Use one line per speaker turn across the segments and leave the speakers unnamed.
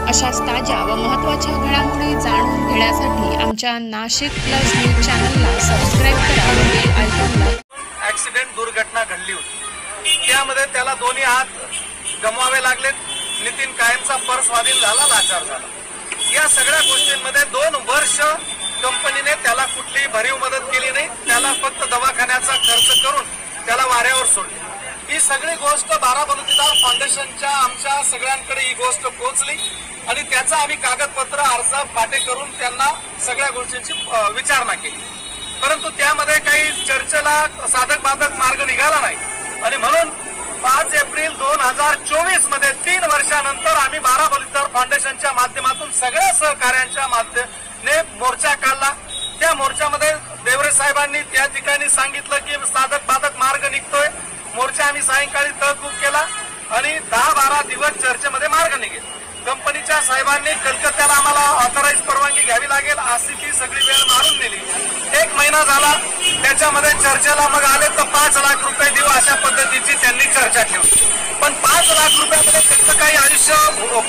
अशाच ताज्या व महत्त्वाच्या घडामोडी जाणून घेण्यासाठी आमच्या नाशिक प्लस न्यूज चॅनलला सबस्क्राइब करा व बेल आयकॉनला.
ॲक्सिडेंट दुर्घटना घडली होती, त्यामध्ये त्याला दोन्ही हात गमवावे लागले. नितीन कायमचा पर्स स्वाधीन झाला, लाचार झाला. या सगळ्या गोष्टींमध्ये 2 वर्ष कंपनीने त्याला कुठलीही भरीव मदत केली नाही. त्याला फक्त दवाखान्याचा खर्च करून त्याला वाऱ्यावर सोडले. ही सगळी गोष्ट बाराबलुतेदार फाउंडेशनच्या आमच्या सगळ्यांकडे ही गोष्ट पोहोचली आणि त्याचा आम्ही कागदपत्र अर्ज पाठे करून त्यांना सगळ्या गोष्टींची विचारणा केली. परंतु त्यामध्ये काही चर्चेला साधक बाधक मार्ग निघाला नाही आणि म्हणून 5 एप्रिल 2024 मध्ये 3 वर्षानंतर आम्ही बाराबलुतेदार फाउंडेशनच्या माध्यमातून सगळ्या सहकार्यांच्या माध्यमाने मोर्चा काढला. त्या मोर्चामध्ये देवरे साहेबांनी त्या ठिकाणी सांगितलं की साधक बाधक मार्ग निघतोय. मोर्चा आम्ही सायंकाळी तहकूब केला आणि 10-12 दिवस चर्चेमध्ये मार्ग निघेल. कंपनीच्या साहेबांनी कलकत्त्याला आम्हाला ऑथराईज परवानगी घ्यावी लागेल अशी ती सगळी वेळ मारून नेली. 1 महिना झाला, त्याच्यामध्ये चर्चेला मग आले तर 5 लाख रुपये देऊ अशा पद्धतीची त्यांनी चर्चा ठेवली. पण 5 लाख रुपयामध्ये त्यांचं काही आयुष्य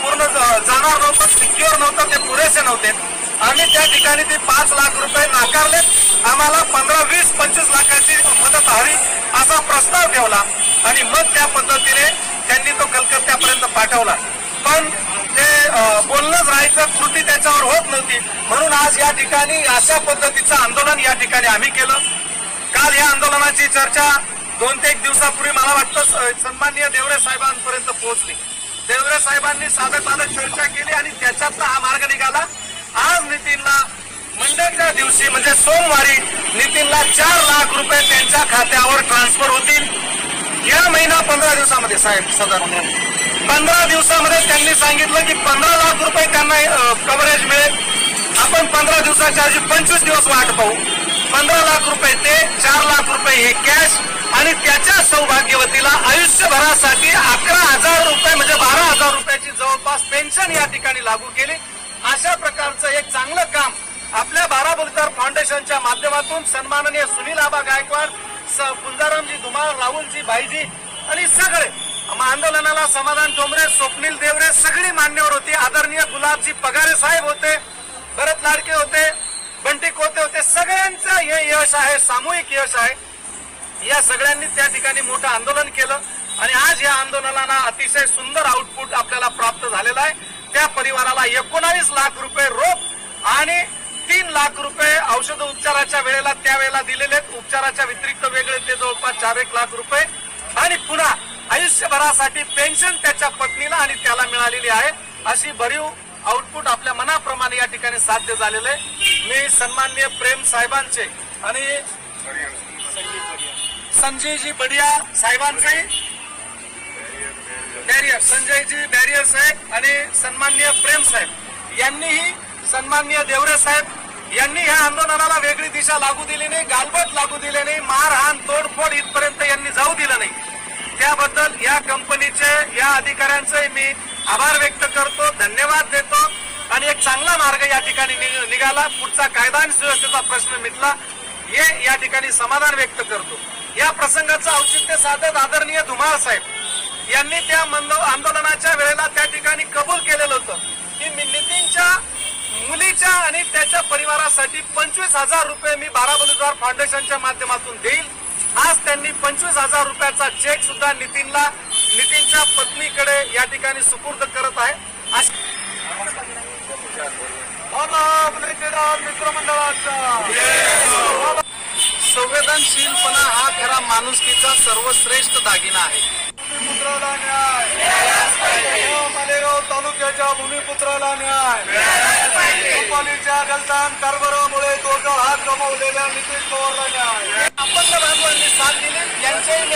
पूर्ण जाणार नव्हतं, सिक्युअर नव्हतं, ते पुरेसे नव्हते. आम्ही त्या ठिकाणी ते 5 लाख रुपये नाकारले. आम्हाला 15, 20, 25 लाखाची मदत हवी असा प्रस्ताव ठेवला आणि मग त्या पद्धतीने त्यांनी तो कलकत्त्यापर्यंत पाठवला. पण ते बोलणंच राहायचं, कृती त्याच्यावर होत नव्हती. म्हणून आज या ठिकाणी अशा पद्धतीचं आंदोलन या ठिकाणी आम्ही केलं. काल या आंदोलनाची चर्चा 2 ते 1 दिवसापूर्वी मला वाटतं सन्माननीय देवरे साहेबांपर्यंत पोहोचली. देवरे साहेबांनी साधक बाधक चर्चा केली आणि त्याच्यातला हा मार्ग निघाला. आज नितीनला मंडेच्या दिवशी म्हणजे सोमवारी नितीनला 4 लाख रुपये त्यांच्या खात्यावर ट्रान्सफर होतील. या महिना 15 दिवसामध्ये साहेब साधारण 15 दिवसामध्ये त्यांनी सांगितलं की 15 लाख रुपये त्यांना कव्हरेज मिळेल. आपण 15 दिवसाच्या ऐवजी 25 दिवस वाट पाहू. 15 लाख रुपये ते 4 लाख रुपये हे कॅश आणि त्याच्या सौभाग्यवतीला आयुष्यभरासाठी 11,000 रुपये म्हणजे 12,000 रुपयाची जवळपास पेन्शन या ठिकाणी लागू केली. अशा प्रकारचं एक चांगलं काम आपल्या बाराबलुतेदार फाउंडेशनच्या माध्यमातून सन्माननीय सुनील आबा गायकवाड, पुंजारामजी धुमाळ, राहुलजी भाईजी आणि सगळे आंदोलनाला समाधान डोंबरे, स्वप्नील देवरे सगळी मान्यवर होती. आदरणीय गुलाबजी पगारे साहेब होते, भरत लाडके होते, बंटी कोते होते. सगळ्यांचं हे यश आहे, सामूहिक यश आहे. या सगळ्यांनी त्या ठिकाणी मोठं आंदोलन केलं आणि आज या आंदोलनाला अतिशय सुंदर आउटपुट आपल्याला प्राप्त झालेला आहे. त्या परिवाराला 19 लाख रुपये रोख आणि 3 लाख रुपये औषध उपचाराच्या वेळेला त्यावेळेला दिलेले, उपचाराच्या व्यतिरिक्त वेगळे ते जवळपास 4-1 लाख रुपये आणि पुन्हा आयुष्यभरासाठी पेन्शन त्याच्या पत्नीला आणि त्याला मिळालेली आहे. अशी भरीव आउटपुट आपल्या मनाप्रमाणे या ठिकाणी साध्य झालेले. मी सन्माननीय प्रेम साहेबांचे आणि संजयजी बडिया साहेबांचे, बॅरियर संजयजी बॅरियर साहेब आणि सन्माननीय प्रेम साहेब यांनीही, सन्माननीय देवरे साहेब यांनी ह्या आंदोलनाला वेगळी दिशा लागू दिली नाही, गालबोट लागू दिले नाही, मारहाण तोडफोड इथपर्यंत यांनी जाऊ दिलं नाही. त्याबद्दल या कंपनीचे, या अधिकाऱ्यांचे मी आभार व्यक्त करतो, धन्यवाद देतो आणि एक चांगला मार्ग या ठिकाणी निघाला. पुढचा कायदा आणि सुव्यवस्थेचा प्रश्न मिटला हे या ठिकाणी समाधान व्यक्त करतो. या प्रसंगाचं औचित्य साधत आदरणीय धुमाळ साहेब यांनी त्या आंदोलनाच्या वेळेला त्या ठिकाणी कबूल केलेलं होतं की मी नितीनच्या मुलीच्या आणि त्याच्या परिवारासाठी 25,000 रुपये मी बाराबलुतेदार फाउंडेशनच्या माध्यमातून देईल. आज त्यांनी 25,000 रुपयाचा चेक सुद्धा नितीनच्या पत्नीकडे या ठिकाणी सुपूर्द करत आहे. मित्रमंडळाचा संवेदनशीलपणा हा खरा माणुसकीचा सर्वश्रेष्ठ दागिना आहे. भूमिपुत्राला न्याय, मालेगाव तालुक्याच्या भूमिपुत्राला न्याय, कंपनीच्या गलतान कारभारामुळे 2 हात गमावलेल्या नितीन पवारला न्याय. अपंग बांधवांनी साथ दिली, यांचेही मी